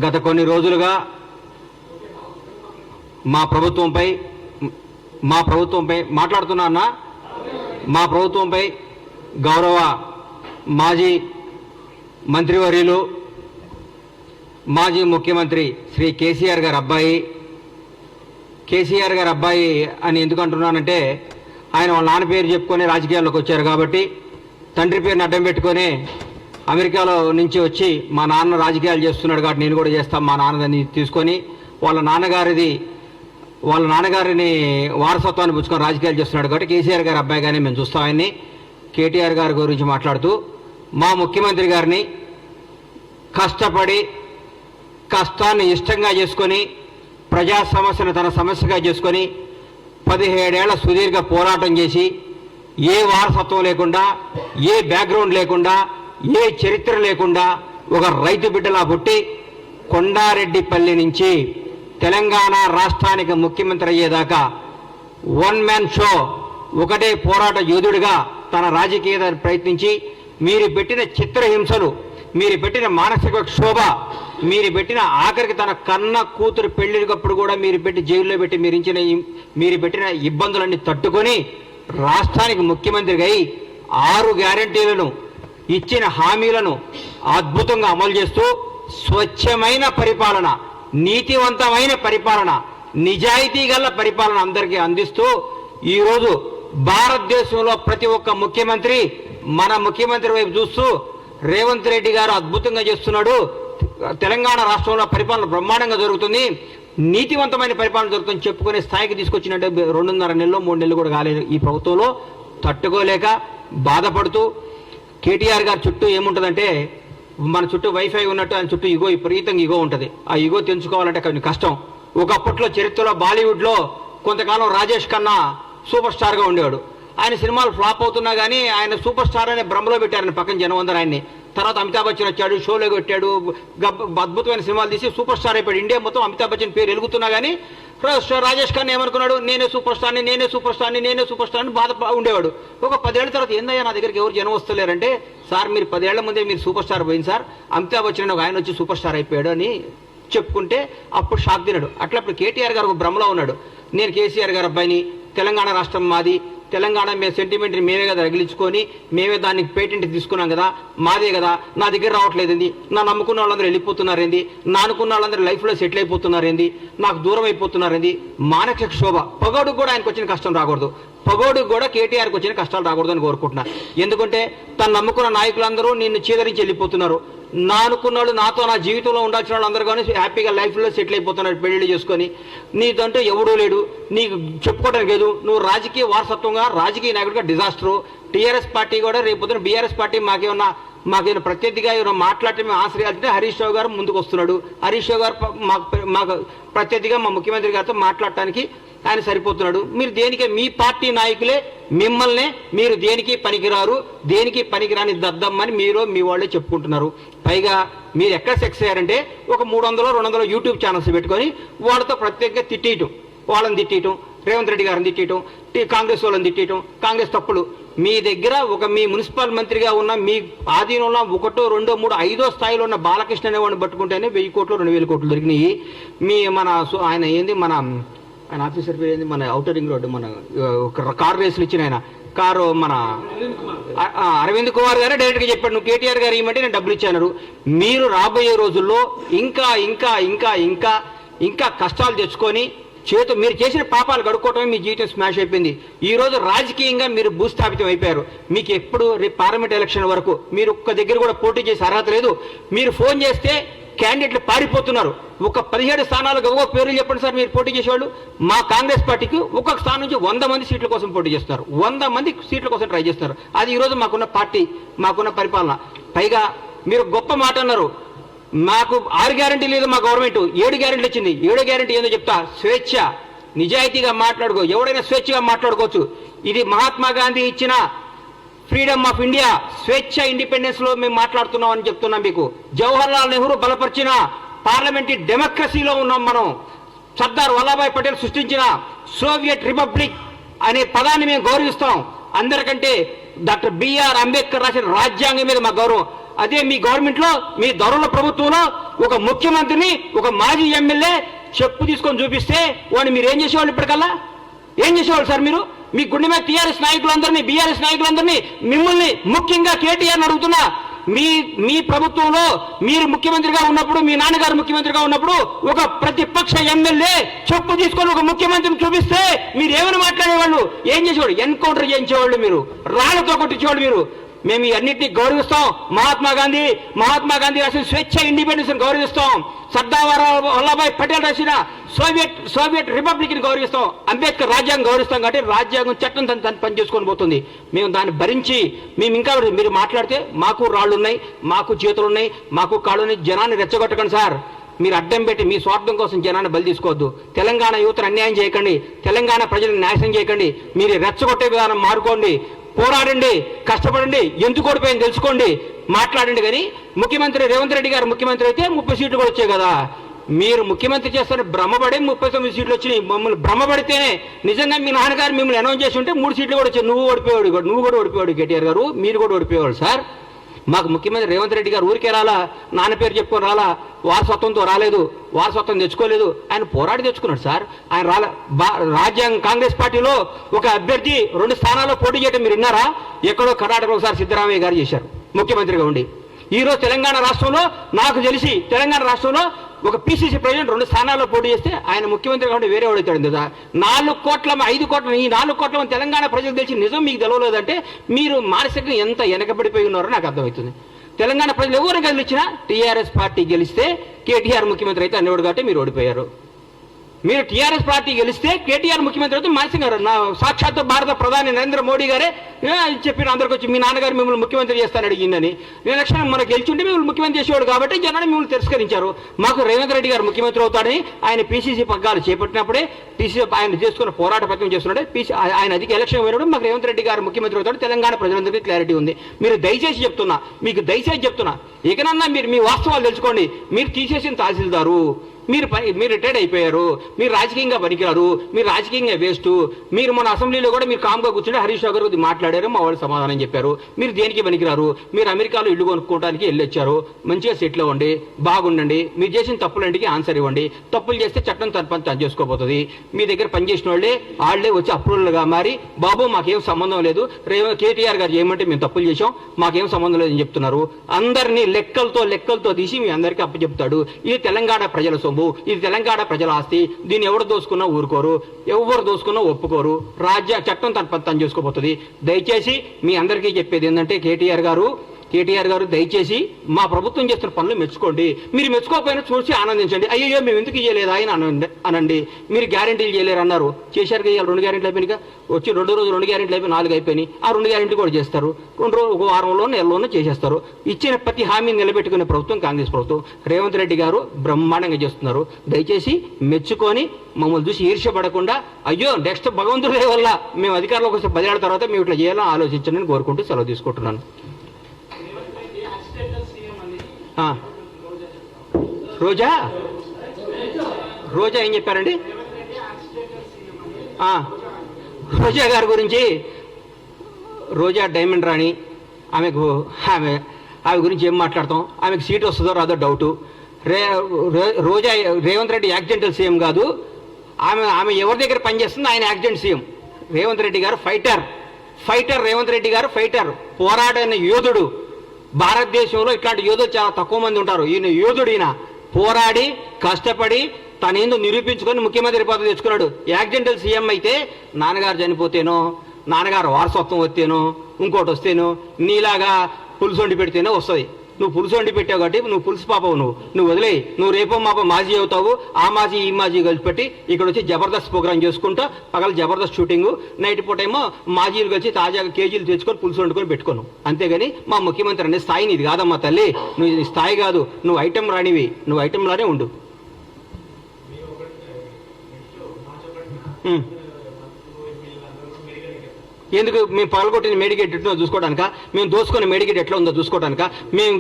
గత కొన్ని రోజులుగా మా ప్రభుత్వంపై మాట్లాడుతున్నా అన్న, మా ప్రభుత్వంపై గౌరవ మాజీ మంత్రివర్యులు మాజీ ముఖ్యమంత్రి శ్రీ కేసీఆర్ గారి అబ్బాయి అని ఎందుకు అంటున్నానంటే, ఆయన వాళ్ళ నాన్న పేరు చెప్పుకొని రాజకీయాల్లోకి వచ్చారు కాబట్టి, తండ్రి పేరుని అడ్డం పెట్టుకొని అమెరికాలో నుంచి వచ్చి మా నాన్న రాజకీయాలు చేస్తున్నాడు కాబట్టి నేను కూడా చేస్తాను మా నాన్నదని తీసుకొని వాళ్ళ నాన్నగారిని వారసత్వాన్ని పుచ్చుకొని రాజకీయాలు చేస్తున్నాడు కాబట్టి కేసీఆర్ గారి అబ్బాయిగానే మేము చూస్తాం ఆయన్ని. కేటీఆర్ గారి గురించి మాట్లాడుతూ మా ముఖ్యమంత్రి గారిని కష్టపడి కష్టాన్ని ఇష్టంగా చేసుకొని ప్రజా సమస్యను తన సమస్యగా చేసుకొని 17 ఏళ్ల సుదీర్ఘ పోరాటం చేసి ఏ వారసత్వం లేకుండా, ఏ బ్యాక్గ్రౌండ్ లేకుండా, ఏ చరిత్ర లేకుండా ఒక రైతు బిడ్డలా పుట్టి కొండారెడ్డిపల్లి నుంచి తెలంగాణ రాష్ట్రానికి ముఖ్యమంత్రి అయ్యేదాకా వన్ మ్యాన్ షో, ఒకటే పోరాట యోధుడిగా తన రాజకీయ ప్రయత్నించి మీరు పెట్టిన చిత్రహింసలు, మీరు పెట్టిన మానసిక క్షోభ, మీరు పెట్టిన ఆఖరికి తన కన్న కూతురు పెళ్లికప్పుడు కూడా మీరు పెట్టి జైల్లో పెట్టి మీరు పెట్టిన ఇబ్బందులన్నీ తట్టుకొని రాష్ట్రానికి ముఖ్యమంత్రిగా అయి 6 గ్యారంటీలను ఇచ్చిన హామీలను అద్భుతంగా అమలు చేస్తూ స్వచ్ఛమైన పరిపాలన, నీతివంతమైన పరిపాలన, నిజాయితీ గల పరిపాలన అందరికీ అందిస్తూ ఈరోజు భారతదేశంలో ప్రతి ఒక్క ముఖ్యమంత్రి మన ముఖ్యమంత్రి వైపు చూస్తూ రేవంత్ రెడ్డి గారు అద్భుతంగా చేస్తున్నాడు, తెలంగాణ రాష్ట్రంలో పరిపాలన బ్రహ్మాండంగా జరుగుతుంది, నీతివంతమైన పరిపాలన జరుగుతుంది చెప్పుకునే స్థాయికి తీసుకొచ్చినట్టే 2.5 నెలలు 3 నెలలు కూడా కాలేదు. ఈ ప్రభుత్వంలో తట్టుకోలేక బాధపడుతూ కేటీఆర్ గారి చుట్టూ ఏముంటుందంటే, మన చుట్టూ వైఫై ఉన్నట్టు ఆయన చుట్టూ విపరీతంగా ఈగో ఉంటుంది. ఆ ఈగో తెంచుకోవాలంటే కొంచెం కష్టం. ఒకప్పట్లో చరిత్రలో బాలీవుడ్లో కొంతకాలం రాజేష్ ఖన్నా సూపర్ స్టార్గా ఉండేవాడు. ఆయన సినిమాలు ఫ్లాప్ అవుతున్నా కానీ ఆయన సూపర్ స్టార్ అనే భ్రమలో పెట్టారని పక్కన జనం అందరూ ఆయన్ని. తర్వాత అమితాబ్ బచ్చన్ వచ్చాడు, షోలో పెట్టాడు, అద్భుతమైన సినిమాలు తీసి సూపర్ స్టార్ అయిపోయాడు. ఇండియా మొత్తం అమితాబ్ బచ్చన్ పేరు ఎలుగుతున్నా కానీ రాజేష్ ఖన్నా ఏమనుకున్నాడు, నేనే సూపర్ స్టార్ని బాధ ఉండేవాడు. ఒక 10 ఏళ్ల తర్వాత ఏందయ్యా నా దగ్గరికి ఎవరు జనం వస్తలేరంటే, సార్ మీరు 10 ఏళ్ల ముందే మీరు సూపర్ స్టార్ పోయింది సార్, అమితాబ్ బచ్చన్ ఒక ఆయన వచ్చి సూపర్ స్టార్ అయిపోయాడు అని చెప్పుకుంటే అప్పుడు షాక్ తిన్నాడు. అట్లా ఇప్పుడు కేటీఆర్ గారు ఒక భ్రమలో ఉన్నాడు. నేను కేసీఆర్ గారి అబ్బాయిని, తెలంగాణ రాష్ట్రం మాది, తెలంగాణ మీద సెంటిమెంట్ని మేమే కదా రగిలించుకొని మేమే దానికి పేటెంట్ తీసుకున్నాం కదా, మాదే కదా, నా దగ్గర రావట్లేదండి, నా నమ్ముకున్న వాళ్ళందరూ వెళ్ళిపోతున్నారేంది, నా అనుకున్న వాళ్ళందరూ లైఫ్లో సెటిల్ అయిపోతున్నారేంది, నాకు దూరం అయిపోతున్నారేంది, మానసిక క్షోభ. పగోడుకు కూడా ఆయనకు వచ్చిన కష్టం రాకూడదు, పగోడుకు కూడా కేటీఆర్కి వచ్చిన కష్టాలు రాకూడదు అని కోరుకుంటున్నా. ఎందుకంటే తను నమ్ముకున్న నాయకులందరూ నిన్ను చీదరించి వెళ్ళిపోతున్నారు. నా అనుకున్న వాళ్ళు, నాతో నా జీవితంలో ఉండాల్సిన వాళ్ళు అందరూ కానీ హ్యాపీగా లైఫ్లో సెటిల్ అయిపోతున్నారు పెళ్లి చేసుకొని. నీదంటూ ఎవడూ లేడు, నీకు చెప్పుకోవడానికి లేదు, నువ్వు రాజకీయ వారసత్వంగా రాజకీయ నాయకుడిగా డిజాస్టరు. టీఆర్ఎస్ పార్టీ కూడా రేపొద్దున బీఆర్ఎస్ పార్టీ మాకేమన్నా ప్రత్యర్థిగా ఏమైనా మాట్లాడితే మేము ఆశ్రయాలంటే హరీష్ రావు గారు ముందుకు వస్తున్నాడు. హరీష్ రావు గారు మాకు ప్రత్యర్థిగా మా ముఖ్యమంత్రి గారితో మాట్లాడటానికి ఆయన సరిపోతున్నాడు. మీరు దేనికి, మీ పార్టీ నాయకులే మిమ్మల్ని మీరు దేనికి పనికిరారు, దేనికి పనికిరాని దద్దమ్మని మీరు మీ వాళ్ళే చెప్పుకుంటున్నారు. పైగా మీరు ఎక్కడ సెక్స్ అయ్యారంటే ఒక 300-200 యూట్యూబ్ ఛానల్స్ పెట్టుకొని వాళ్ళతో ప్రత్యేకంగా తిట్టేయటం, వాళ్ళని తిట్టేయటం, రేవంత్ రెడ్డి గారిని తిట్టేయటం, కాంగ్రెస్ వాళ్ళని తిట్టేయటం, కాంగ్రెస్ తప్పులు. మీ దగ్గర మీ మున్సిపల్ మంత్రిగా ఉన్న మీ ఆధీనంలో 1, 2, 3, 5వ స్థాయిలో ఉన్న బాలకృష్ణ అనేవాడిని పట్టుకుంటేనే 1000 కోట్లు 2000 కోట్లు దొరికినాయి. ఆయన ఏంది ఆయన ఆఫీసర్ పేరు ఏంది, మన ఔటర్ రింగ్ రోడ్డు మన కారు రేసులు ఇచ్చిన ఆయన కారు మన అరవింద్ కుమార్ గారే డైరెక్ట్గా చెప్పాడు, నువ్వు కేటీఆర్ గారు ఇవ్వమంటే నేను డబ్బులు ఇచ్చాను. మీరు రాబోయే రోజుల్లో ఇంకా ఇంకా ఇంకా ఇంకా ఇంకా కష్టాలు తెచ్చుకొని మీరు చేసిన పాపాలు గడుక్కోవటమే మీ జీవితం స్మాష్ అయిపోయింది. ఈరోజు రాజకీయంగా మీరు భూస్థాపితం అయిపోయారు. మీకు ఎప్పుడు రేపు పార్లమెంట్ ఎలక్షన్ వరకు మీరు ఒక్క దగ్గర కూడా పోటీ చేసే అర్హత లేదు. మీరు ఫోన్ చేస్తే క్యాండిడేట్లు పారిపోతున్నారు. ఒక 17 స్థానాలకు ఒక్కొక్క పేర్లు చెప్పండి సార్ మీరు పోటీ చేసేవాళ్ళు. మా కాంగ్రెస్ పార్టీకి ఒక్కొక్క స్థానం నుంచి 100 మంది సీట్ల కోసం పోటీ చేస్తున్నారు, 100 మంది సీట్ల కోసం ట్రై చేస్తున్నారు. అది ఈరోజు మాకున్న పార్టీ, మాకున్న పరిపాలన. పైగా మీరు గొప్ప మాట అన్నారు, మాకు 6 గ్యారెంటీ లేదు మా గవర్నమెంట్, 7 గ్యారెంటీలు ఇచ్చింది. 7వ గ్యారెంటీ ఏందో చెప్తా, స్వేచ్ఛ, నిజాయితీగా మాట్లాడుకో, ఎవడైనా స్వేచ్ఛగా మాట్లాడుకోవచ్చు. ఇది మహాత్మా గాంధీ ఇచ్చిన ఫ్రీడమ్ ఆఫ్ ఇండియా, స్వేచ్ఛ, ఇండిపెండెన్స్ లో మేము మాట్లాడుతున్నాం అని చెప్తున్నాం మీకు. జవహర్ లాల్ నెహ్రూ బలపరిచిన పార్లమెంటరీ డెమోక్రసీలో ఉన్నాం మనం. సర్దార్ వల్లభాయ్ పటేల్ సృష్టించిన సోవియట్ రిపబ్లిక్ అనే పదాన్ని మేము గౌరవిస్తాం. అందరికంటే డాక్టర్ బిఆర్ అంబేద్కర్ రాసిన రాజ్యాంగం మీద మా గౌరవం. అదే మీ గవర్నమెంట్లో మీ దొరల ప్రభుత్వంలో ఒక ముఖ్యమంత్రిని ఒక మాజీ ఎమ్మెల్యే చెప్పు తీసుకొని చూపిస్తే వాడిని మీరు ఏం చేసేవాళ్ళు ఇప్పటికల్లా? ఏం చేసేవాళ్ళు సార్ మీరు? మీ గుండె మీద టీఆర్ఎస్ నాయకులందరినీ, బీఆర్ఎస్ నాయకులందరినీ, మిమ్మల్ని ముఖ్యంగా కేటీఆర్ని అడుగుతున్నా, మీ ప్రభుత్వంలో మీరు ముఖ్యమంత్రిగా ఉన్నప్పుడు, మీ నాన్నగారు ముఖ్యమంత్రిగా ఉన్నప్పుడు ఒక ప్రతిపక్ష ఎమ్మెల్యే చెప్పు తీసుకొని ఒక ముఖ్యమంత్రిని చూపిస్తే మీరు ఏమైనా మాట్లాడేవాళ్ళు? ఏం చేసేవాళ్ళు? ఎన్కౌంటర్ చేయించేవాళ్ళు, మీరు రాళ్లతో కొట్టించేవాళ్ళు. మీరు మేము ఈ అన్నింటినీ గౌరవిస్తాం. మహాత్మా గాంధీ రాసిన స్వేచ్ఛ, ఇండిపెండెన్స్ గౌరవిస్తాం. సర్దార్ వల్లభాయ్ పటేల్ రాసిన సోవియట్ రిపబ్లిక్ ని గౌరవిస్తాం. అంబేద్కర్ రాజ్యాంగం గౌరవిస్తాం. కాబట్టి రాజ్యాంగం చట్టం తను పని చేసుకొని పోతుంది. మేము దాన్ని భరించి మేము ఇంకా మీరు మాట్లాడితే మాకు రాళ్ళు ఉన్నాయి, మాకు చేతులు ఉన్నాయి, మాకు కాళ్ళు ఉన్నాయి. జనాన్ని రెచ్చగొట్టకండి సార్. మీరు అడ్డం పెట్టి మీ స్వార్థం కోసం జనాన్ని బలి తీసుకోవద్దు. తెలంగాణ యువతను అన్యాయం చేయకండి, తెలంగాణ ప్రజలను నాశనం చేయకండి. మీరు రెచ్చగొట్టే విధానం మారుకోండి, పోరాడండి, కష్టపడండి, ఎందుకు ఓడిపోయింది తెలుసుకోండి, మాట్లాడండి. కానీ ముఖ్యమంత్రి రేవంత్ రెడ్డి గారు ముఖ్యమంత్రి అయితే 30 సీట్లు కూడా వచ్చాయి కదా. మీరు ముఖ్యమంత్రి చేస్తారని భ్రమపడే 39 సీట్లు వచ్చినాయి. మమ్మల్ని భ్రమపడితేనే నిజంగా మీ నాన్నగారు మిమ్మల్ని అనౌన్స్ చేసి ఉంటే 3 సీట్లు కూడా వచ్చాయి. నువ్వు కూడా ఓడిపోయాడు కేటీఆర్ గారు, మీరు కూడా ఓడిపోయేవాడు సార్. మాకు ముఖ్యమంత్రి రేవంత్ రెడ్డి గారు ఊరికే రాలా, నాన్న పేరు చెప్పుకొని రాలా, వారసత్వంతో రాలేదు, వారసత్వం తెచ్చుకోలేదు. ఆయన పోరాడి తెచ్చుకున్నాడు సార్. ఆయన రాజ్యాంగ కాంగ్రెస్ పార్టీలో ఒక అభ్యర్థి 2 స్థానాల్లో పోటీ చేయడం మీరు విన్నారా? ఎక్కడో కర్ణాటకలో ఒకసారి సిద్ధరామయ్య గారు చేశారు ముఖ్యమంత్రిగా ఉండి. ఈరోజు తెలంగాణ రాష్ట్రంలో నాకు తెలిసి తెలంగాణ రాష్ట్రంలో ఒక పిసిసి ప్రెసిడెంట్ 2 స్థానాల్లో పోటీ చేస్తే ఆయన ముఖ్యమంత్రిగా ఉండి వేరే వాడుతాడు కదా. 4 కోట్ల 5 కోట్ల ఈ 4 కోట్ల తెలంగాణ ప్రజలకు తెలిసి నిజం మీకు తెలవలేదంటే మీరు మానసికంగా ఎంత వెనకబడిపోయి ఉన్నారో నాకు అర్థమవుతుంది. తెలంగాణ ప్రజలు ఎవరు గెలిచినా టీఆర్ఎస్ పార్టీ గెలిస్తే కేటీఆర్ ముఖ్యమంత్రి అయితే అనేవాడు కాబట్టి మీరు ఓడిపోయారు. మీరు టీఆర్ఎస్ పార్టీ గెలిస్తే కేటీఆర్ ముఖ్యమంత్రి అయితే మానసింగ్ గారు సాక్షాత్తు భారత ప్రధాని నరేంద్ర మోడీ గారే చెప్పిన అందరికి వచ్చి మీ నాన్నగారు మిమ్మల్ని ముఖ్యమంత్రి చేస్తాను అడిగిందని. ఎలక్షన్ మనకు గెలిచుంటే మిమ్మల్ని ముఖ్యమంత్రి చేసేవాడు కాబట్టి జనాన్ని మిమ్మల్ని తిరస్కరించారు. మాకు రేవంత్ రెడ్డి గారు ముఖ్యమంత్రి అవుతాడని ఆయన పీసీసీ పగ్గాలు చేపట్టినప్పుడే పీసీసీ ఆయన చేసుకున్న పోరాట పత్రం చేస్తున్నాడే ఆయన అధిక ఎలక్షన్ పోయినప్పుడు మాకు రేవంత్ రెడ్డి గారు ముఖ్యమంత్రి అవుతాడు తెలంగాణ ప్రజలందరికీ క్లారిటీ ఉంది. మీరు దయచేసి చెప్తున్నా, మీకు దయచేసి చెప్తున్నా, ఇకనన్నా మీరు మీ వాస్తవాలు తెలుసుకోండి. మీరు తీసేసిన తహసీల్దారు, మీరు రిటైర్డ్ అయిపోయారు, మీరు రాజకీయంగా పనికిరారు, మీరు రాజకీయంగా వేస్ట్. మీరు మన అసెంబ్లీలో కూడా మీరు కామ్గా కూర్చుంటే హరీష్ రావు గారు మాట్లాడారు, మా వాళ్ళు సమాధానం చెప్పారు. మీరు దేనికి పనికిరారు, మీరు అమెరికాలో ఇల్లు కొనుక్కోవడానికి వెళ్ళొచ్చారు, మంచిగా సెటిల్ అవ్వండి, బాగుండండి. మీరు చేసిన తప్పులంటికి ఆన్సర్ ఇవ్వండి. తప్పులు చేస్తే చట్టం తన పని తను చేసుకోబోతుంది. మీ దగ్గర పనిచేసిన వాళ్ళే వచ్చి అప్రూవల్గా మారి బాబు మాకేం సంబంధం లేదు, కేటీఆర్ గారు చేయమంటే మేము తప్పులు చేసాం, మాకేం సంబంధం లేదని చెప్తున్నారు. అందరినీ లెక్కలతో తీసి మీ అందరికీ అప్పచెప్తాడు. ఇది తెలంగాణ ప్రజల సొమ్ము, ఇది తెలంగాణ ప్రజల ఆస్తి. దీన్ని ఎవరు దోసుకున్నా ఊరుకోరు, ఎవరు దోసుకున్నా ఒప్పుకోరు. చట్టం తను చేసుకోబోతుంది. దయచేసి మీ అందరికీ చెప్పేది ఏంటంటే కేటీఆర్ గారు దయచేసి మా ప్రభుత్వం చేస్తున్న పనులు మెచ్చుకోండి. మీరు మెచ్చుకోకపోయినా చూసి ఆనందించండి. అయ్యో మేము ఎందుకు చేయలేదు ఆయన అనండి. మీరు గ్యారెంటీలు చేయలేరు అన్నారు, చేశారు కదా. 2 గ్యారెంటీలు అయిపోయినాయి, వచ్చి 2 రోజులు 2 గ్యారెంటీలు అయిపోయి 4 అయిపోయినాయి. ఆ 2 గ్యారెంటీలు కూడా చేస్తారు. 2 రోజులు, 1 వారంలో, నెలలోనూ చేసేస్తారు. ఇచ్చిన ప్రతి హామీని నిలబెట్టుకునే ప్రభుత్వం కాంగ్రెస్ ప్రభుత్వం. రేవంత్ రెడ్డి గారు బ్రహ్మాండంగా చేస్తున్నారు. దయచేసి మెచ్చుకొని మమ్మల్ని చూసి ఈర్ష్యపడకుండా అయ్యో నెక్స్ట్ భగవంతుడి వల్ల మేము అధికారంలోకి వస్తే 10 ఏళ్ల తర్వాత మేము ఇట్లా చేయాలని ఆలోచించండి కోరుకుంటూ సెలవు తీసుకుంటున్నాను. రోజా ఏం చెప్పారండి? రోజా గారి గురించి, రోజా డైమండ్ రాణి, ఆమె గురించి ఏం మాట్లాడతాం? ఆమెకు సీట్ వస్తుందో రాదో డౌటు. రోజా రేవంత్ రెడ్డి యాక్సిడెంటల్ సీఎం కాదు. ఆమె ఎవరి దగ్గర పనిచేస్తుంది? ఆయన యాక్సిడెంట్ సీఎం. రేవంత్ రెడ్డి గారు ఫైటర్. రేవంత్ రెడ్డి గారు ఫైటర్, పోరాడిన యోధుడు. భారతదేశంలో ఇట్లాంటి యోధులు చాలా తక్కువ మంది ఉంటారు. ఈయన యోధుడు. ఈయన పోరాడి కష్టపడి తనేందో నిరూపించుకొని ముఖ్యమంత్రి పదవి తెచ్చుకున్నాడు. యాక్సిడెంటల్ సీఎం అయితే నాన్నగారు చనిపోతేనో, నాన్నగారు వారసత్వం వస్తేనో, ఇంకోటి వస్తేనో, నీలాగా పులుసు వండి పెడితేనో వస్తుంది. నువ్వు పులుసు వండి పెట్టావు కాబట్టి నువ్వు పులుసు పాపవు. నువ్వు వదిలే, నువ్వు రేపో మాపో మాజీ అవుతావు. ఆ మాజీ ఈ మాజీ కలిసి పెట్టి ఇక్కడ వచ్చి జబర్దస్త్ ప్రోగ్రామ్ చేసుకుంటా, పగల జబర్దస్త్ షూటింగు, నైట్ పూట ఏమో మాజీలు కలిసి తాజాగా కేజీలు తెచ్చుకొని పులుసు వండుకొని పెట్టుకోను. అంతేగాని మా ముఖ్యమంత్రి అనే స్థాయి నీది కాదమ్మా తల్లి. నువ్వు స్థాయి కాదు, నువ్వు ఐటెం రానివి, నువ్వు ఐటెంలానే ఉండు. ఎందుకు మేము పగలగొట్టిన మేడిగడ్డ ఎట్లా చూసుకోవడానిక, మేము దోసుకున్న మేడిగడ్డ ఎట్లా ఉందో చూసుకోవడానిక, మేము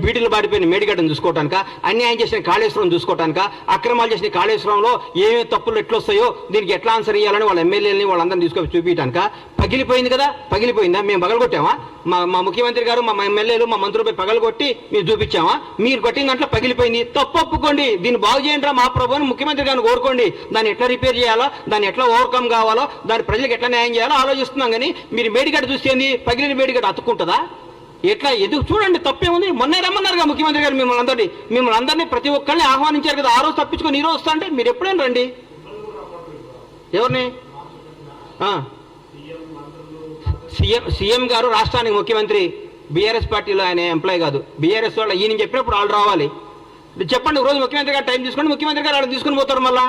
బీటీలు బారిపోయిన మేడిగడ్డను చూసుకోవడానిక, అన్యాయం చేసిన కాళేశ్వరం చూసుకోవడానిక, అక్రమాలు చేసిన కాళేశ్వరంలో ఏమేమి తప్పులు ఎట్లా వస్తాయో దీనికి ఎట్లా ఆన్సర్ ఇవ్వాలని వాళ్ళ ఎమ్మెల్యేలని వాళ్ళందరినీ తీసుకొని చూపించడానిక. పగిలిపోయింది కదా, పగిలిపోయిందా? మేము పగలగొట్టామా? మా ముఖ్యమంత్రి గారు మా ఎమ్మెల్యేలు మా మంత్రులపై పగలగొట్టి మీరు చూపించామా? మీరు కొట్టిన దాంట్లో పగిలిపోయింది, తప్పు ఒప్పుకోండి, దీన్ని బాగు చేయండి రా మా ప్రభుని ముఖ్యమంత్రి గారిని కోరుకోండి. దాన్ని ఎట్లా రిపేర్ చేయాలో, దాన్ని ఎట్లా ఓవర్కమ్ కావాలో, దాని ప్రజలకు ఎట్లా న్యాయం చేయాలో ఆలోచిస్తున్నాం. కానీ మీరు మేడిగడ్డ చూస్తేంది, పగిలిన మేడిగడ్డ అతుక్కుంటుందా? ఎట్లా ఎదుగు చూడండి, తప్పేముంది? మొన్నే రమ్మన్నారుగా ముఖ్యమంత్రి గారు మిమ్మల్ని అందరినీ ప్రతి ఒక్కరిని ఆహ్వానించారు కదా. ఆ రోజు తప్పించుకొని ఈ రోజు వస్తా అంటే మీరు ఎప్పుడైనా రండి. ఎవరిని? సీఎం గారు రాష్ట్రానికి ముఖ్యమంత్రి, బీఆర్ఎస్ పార్టీలో ఆయన ఎంప్లాయ్ కాదు. బీఆర్ఎస్ వాళ్ళు ఈయన చెప్పినప్పుడు వాళ్ళు రావాలి. చెప్పండి, రోజు ముఖ్యమంత్రి గారు టైం తీసుకోండి, ముఖ్యమంత్రి గారు వాళ్ళు తీసుకుని పోతారు, మళ్ళా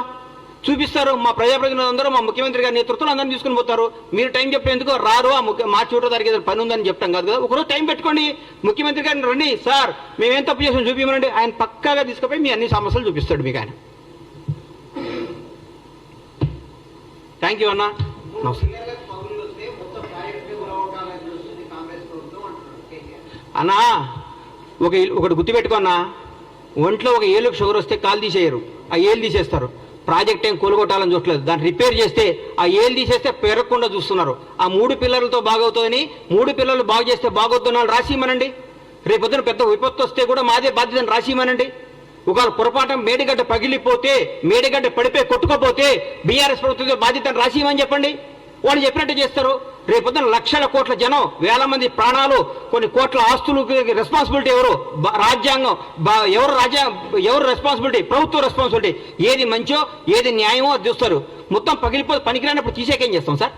చూపిస్తారు. మా ప్రజాప్రతినిధులందరూ మా ముఖ్యమంత్రి గారి నేతృత్వంలో అందరినీ తీసుకుని పోతారు. మీరు టైం చెప్పేందుకు రారు. మార్చి 1వ తారీఖు పని ఉందని చెప్తాం కాదు కదా. ఒకరోజు టైం పెట్టుకోండి, ముఖ్యమంత్రి గారిని రండి, సార్ మేమేం తప్పు చేసాం చూపించమనండి. ఆయన పక్కాగా తీసుకుపోయి మీ అన్ని సమస్యలు చూపిస్తాడు మీకు ఆయన. థ్యాంక్ యూ అన్న. అన్నా ఒకటి గుర్తుపెట్టుకున్నా, ఒంట్లో ఒక ఏళ్ళకు షుగర్ వస్తే కాలు తీసేయరు, ఆ ఏళ్ళు తీసేస్తారు. ప్రాజెక్ట్ ఏం కూలగొట్టాలని చూడలేదు, దాన్ని రిపేర్ చేస్తే ఆ ఏళ్ళు తీసేస్తే పెరగకుండా చూస్తున్నారు. ఆ 3 పిల్లలతో బాగవుతుందని, 3 పిల్లలు బాగు చేస్తే బాగవుతున్నాను రాసిమనండి. రేపొద్దున పెద్ద విపత్తు వస్తే కూడా మాదే బాధ్యతను రాసిమనండి. ఒకవేళ పొరపాటు మేడిగడ్డ పగిలిపోతే, మేడిగడ్డ పడిపోయి కొట్టుకోపోతే బీఆర్ఎస్ ప్రభుత్వం బాధ్యతను రాసిమని చెప్పండి. వాళ్ళు చెప్పినట్టు చేస్తారు. రేపొద్దున లక్షల కోట్ల జనం, వేల మంది ప్రాణాలు, కొన్ని కోట్ల ఆస్తులు రెస్పాన్సిబిలిటీ ఎవరు? రాజ్యాంగం. ఎవరు రెస్పాన్సిబిలిటీ? ప్రభుత్వ రెస్పాన్సిబిలిటీ. ఏది మంచో ఏది న్యాయమో అది చూస్తారు. మొత్తం పగిలిపోతే పనికిరానప్పుడు తీసేకేం చేస్తాం సార్?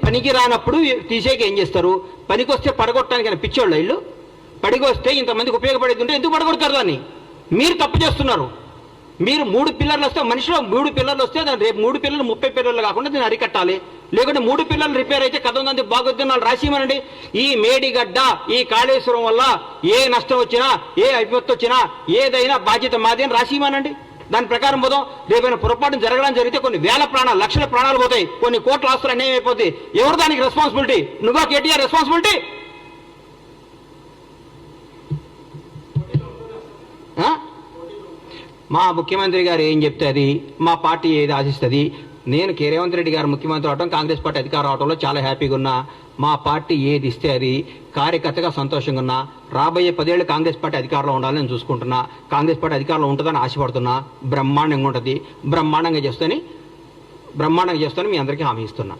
పనికి రానప్పుడు తీసేకేం చేస్తారు? పనికి వస్తే పడగొట్టడానికి పిచ్చోళ్ళ ఇల్లు. పడికి వస్తే ఇంతమందికి ఉపయోగపడేది ఉంటే ఎందుకు పడగొడతారు దాన్ని? మీరు తప్పు చేస్తున్నారు. మీరు 3 పిల్లర్లు వస్తే, మనిషిలో 3 పిల్లర్లు వస్తే దాని రేపు 3 పిల్లలు 30 పిల్లర్లు కాకుండా దీన్ని అరికట్టాలి. లేకుంటే 3 పిల్లలు రిపేర్ అయితే కథ ఉందని బాగొద్దున్నాళ్ళు రాసిమనండి. ఈ మేడిగడ్డ, ఈ కాళేశ్వరం వల్ల ఏ నష్టం వచ్చినా, ఏ విపత్తు వచ్చినా ఏదైనా బాధ్యత మాది అని రాసిమనండి. దాని ప్రకారం పోదాం. రేపైనా పొరపాటు జరగడం జరిగితే కొన్ని వేల ప్రాణాలు, లక్షల ప్రాణాలు పోతాయి, కొన్ని కోట్ల ఆస్తులు అన్యాయం అయిపోతాయి. ఎవరు దానికి రెస్పాన్సిబిలిటీ? నువ్వా కేటీఆర్ రెస్పాన్సిబిలిటీ? మా ముఖ్యమంత్రి గారు ఏం చెప్తే అది, మా పార్టీ ఏది ఆశిస్తుంది. నేను రేవంత్ రెడ్డి గారు ముఖ్యమంత్రి అవడం, కాంగ్రెస్ పార్టీ అధికారం అవడంలో చాలా హ్యాపీగా ఉన్నా. మా పార్టీ ఏది ఇస్తే అది, కార్యకర్తగా సంతోషంగా ఉన్నా. రాబోయే 10 ఏళ్ళు కాంగ్రెస్ పార్టీ అధికారంలో ఉండాలని నేను చూసుకుంటున్నా. కాంగ్రెస్ పార్టీ అధికారంలో ఉంటుందని ఆశపడుతున్నా. బ్రహ్మాండంగా ఉంటుంది, బ్రహ్మాండంగా చేస్తాను మీ అందరికీ హామీ ఇస్తున్నా.